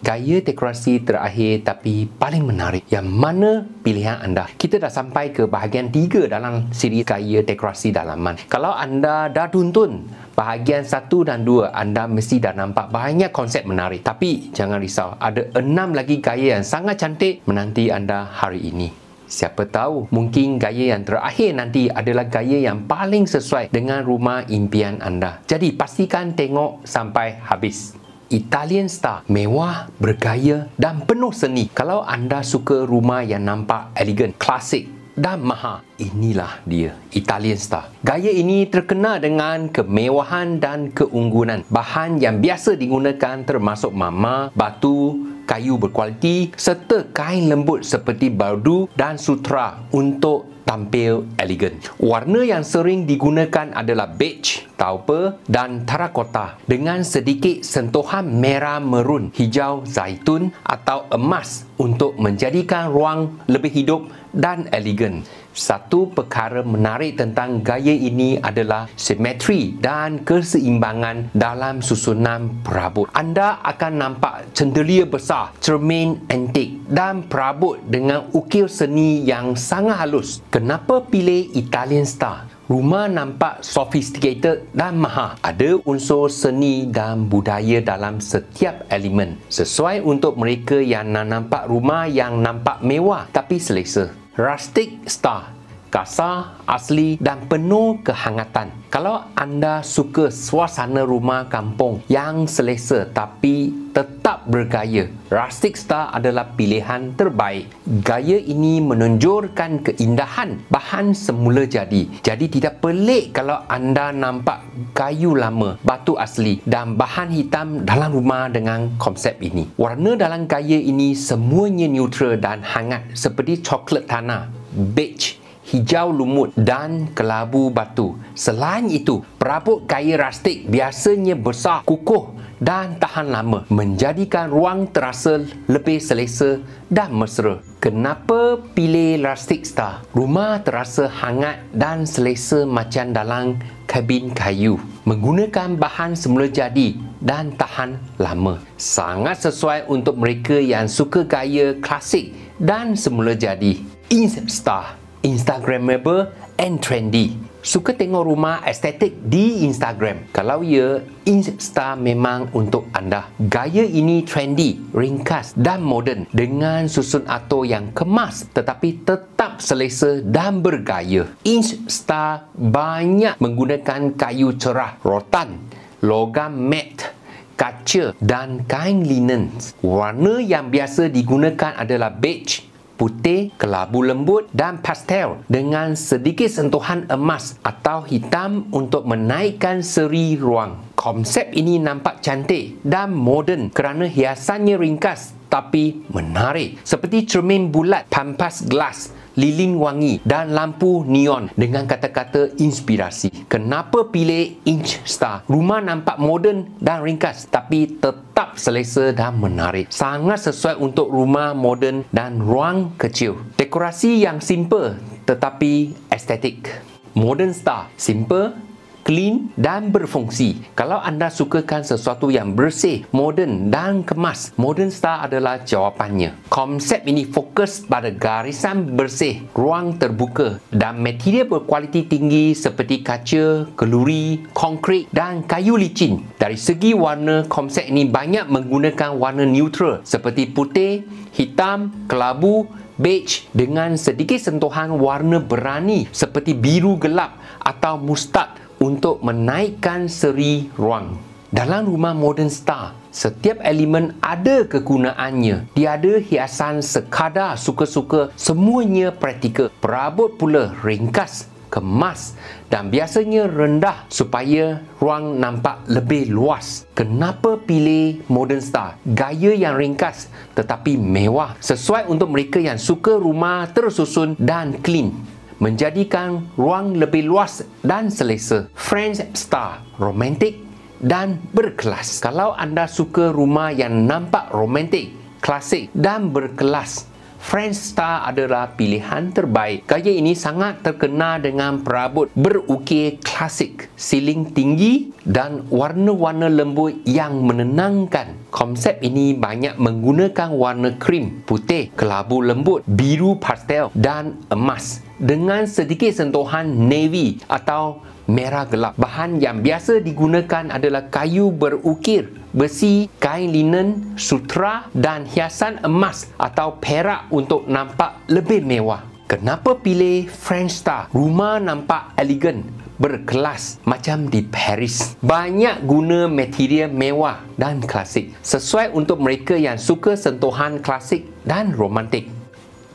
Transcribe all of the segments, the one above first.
Gaya dekorasi terakhir tapi paling menarik. Yang mana pilihan anda? Kita dah sampai ke bahagian 3 dalam siri gaya dekorasi dalaman. Kalau anda dah tonton bahagian 1 dan 2, anda mesti dah nampak banyak konsep menarik. Tapi jangan risau, ada 6 lagi gaya yang sangat cantik menanti anda hari ini. Siapa tahu, mungkin gaya yang terakhir nanti adalah gaya yang paling sesuai dengan rumah impian anda. Jadi pastikan tengok sampai habis. Italian style, mewah, bergaya dan penuh seni. Kalau anda suka rumah yang nampak elegan, klasik dan mahal, inilah dia, Italian style. Gaya ini terkenal dengan kemewahan dan keunggulan. Bahan yang biasa digunakan termasuk marmer, batu, kayu berkualiti serta kain lembut seperti baldu dan sutra untuk tampil elegan. Warna yang sering digunakan adalah beige, taupe dan terakota dengan sedikit sentuhan merah merun, hijau zaitun atau emas untuk menjadikan ruang lebih hidup dan elegan. Satu perkara menarik tentang gaya ini adalah simetri dan keseimbangan dalam susunan perabot. Anda akan nampak chandelier besar, cermin antik dan perabot dengan ukir seni yang sangat halus. Kenapa pilih Italian style? Rumah nampak sophisticated dan mahal. Ada unsur seni dan budaya dalam setiap elemen. Sesuai untuk mereka yang nak nampak rumah yang nampak mewah tapi selesa. Rustic style, kasar, asli dan penuh kehangatan. Kalau anda suka suasana rumah kampung yang selesa tapi tetap bergaya, rustic style adalah pilihan terbaik. Gaya ini menonjolkan keindahan bahan semula jadi. Jadi tidak pelik kalau anda nampak kayu lama, batu asli dan bahan hitam dalam rumah dengan konsep ini. Warna dalam gaya ini semuanya neutral dan hangat seperti coklat tanah, beige, hijau lumut dan kelabu batu. Selain itu, perabot gaya rustik biasanya besar, kukuh dan tahan lama, menjadikan ruang terasa lebih selesa dan mesra. Kenapa pilih rustic style? Rumah terasa hangat dan selesa macam dalam kabin kayu. Menggunakan bahan semula jadi dan tahan lama. Sangat sesuai untuk mereka yang suka gaya klasik dan semula jadi. Insta, Instagrammable and trendy. Suka tengok rumah estetik di Instagram? Kalau ya, Insta memang untuk anda. Gaya ini trendy, ringkas dan moden dengan susun atur yang kemas tetapi tetap selesa dan bergaya. Insta banyak menggunakan kayu cerah, rotan, logam matte, kaca dan kain linen. Warna yang biasa digunakan adalah beige, putih, kelabu lembut dan pastel dengan sedikit sentuhan emas atau hitam untuk menaikkan seri ruang. Konsep ini nampak cantik dan moden kerana hiasannya ringkas tapi menarik seperti cermin bulat, pampas gelas, lilin wangi dan lampu neon dengan kata-kata inspirasi. Kenapa pilih Insta? Rumah nampak moden dan ringkas tapi tetap selesa dan menarik. Sangat sesuai untuk rumah moden dan ruang kecil. Dekorasi yang simple tetapi estetik. Modern style, simple, clean dan berfungsi. Kalau anda sukakan sesuatu yang bersih, moden dan kemas, modern style adalah jawapannya. Konsep ini fokus pada garisan bersih, ruang terbuka dan material berkualiti tinggi seperti kaca, keluri, konkrit dan kayu licin. Dari segi warna, konsep ini banyak menggunakan warna neutral seperti putih, hitam, kelabu, beige dengan sedikit sentuhan warna berani seperti biru gelap atau mustard untuk menaikkan seri ruang. Dalam rumah modern style, setiap elemen ada kegunaannya. Tiada hiasan sekadar suka-suka, semuanya praktikal. Perabot pula ringkas, kemas dan biasanya rendah supaya ruang nampak lebih luas. Kenapa pilih modern style? Gaya yang ringkas tetapi mewah, sesuai untuk mereka yang suka rumah tersusun dan clean, menjadikan ruang lebih luas dan selesa. French style, romantik dan berkelas. Kalau anda suka rumah yang nampak romantik, klasik dan berkelas, French Star adalah pilihan terbaik. Gaya ini sangat terkenal dengan perabot berukir klasik, siling tinggi dan warna-warna lembut yang menenangkan. Konsep ini banyak menggunakan warna krim, putih, kelabu lembut, biru pastel dan emas dengan sedikit sentuhan navy atau merah gelap. Bahan yang biasa digunakan adalah kayu berukir, besi, kain linen, sutra dan hiasan emas atau perak untuk nampak lebih mewah. Kenapa pilih French Star? Rumah nampak elegan, berkelas macam di Paris. Banyak guna material mewah dan klasik, sesuai untuk mereka yang suka sentuhan klasik dan romantik.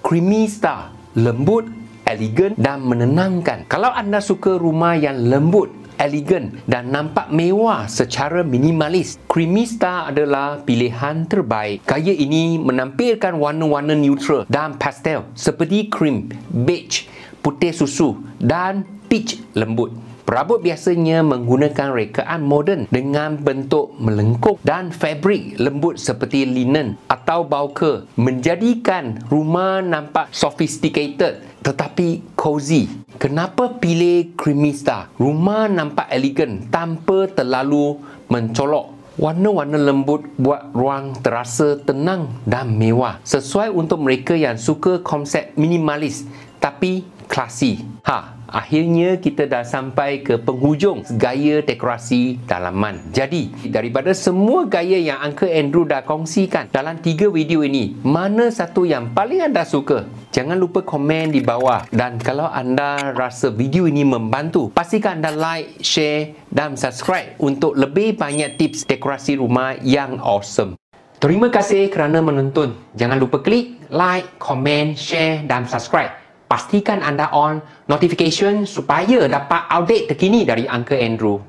Creamy Star, lembut, elegan dan menenangkan. Kalau anda suka rumah yang lembut, elegan dan nampak mewah secara minimalis, Creamy Star adalah pilihan terbaik. Gaya ini menampilkan warna-warna neutral dan pastel seperti krim, beige, putih susu dan peach lembut. Perabot biasanya menggunakan rekaan moden dengan bentuk melengkung dan fabrik lembut seperti linen atau bauke, menjadikan rumah nampak sophisticated tetapi cozy. Kenapa pilih Creamy Star? Rumah nampak elegan tanpa terlalu mencolok. Warna-warna lembut buat ruang terasa tenang dan mewah, sesuai untuk mereka yang suka konsep minimalis tapi klasi. Akhirnya kita dah sampai ke penghujung gaya dekorasi dalaman. Jadi, daripada semua gaya yang Uncle Andrew dah kongsikan dalam 3 video ini, mana satu yang paling anda suka? Jangan lupa komen di bawah. Dan kalau anda rasa video ini membantu, pastikan anda like, share dan subscribe untuk lebih banyak tips dekorasi rumah yang awesome. Terima kasih kerana menonton. Jangan lupa klik like, komen, share dan subscribe. Pastikan anda on notification supaya dapat update terkini dari Uncle Andrew.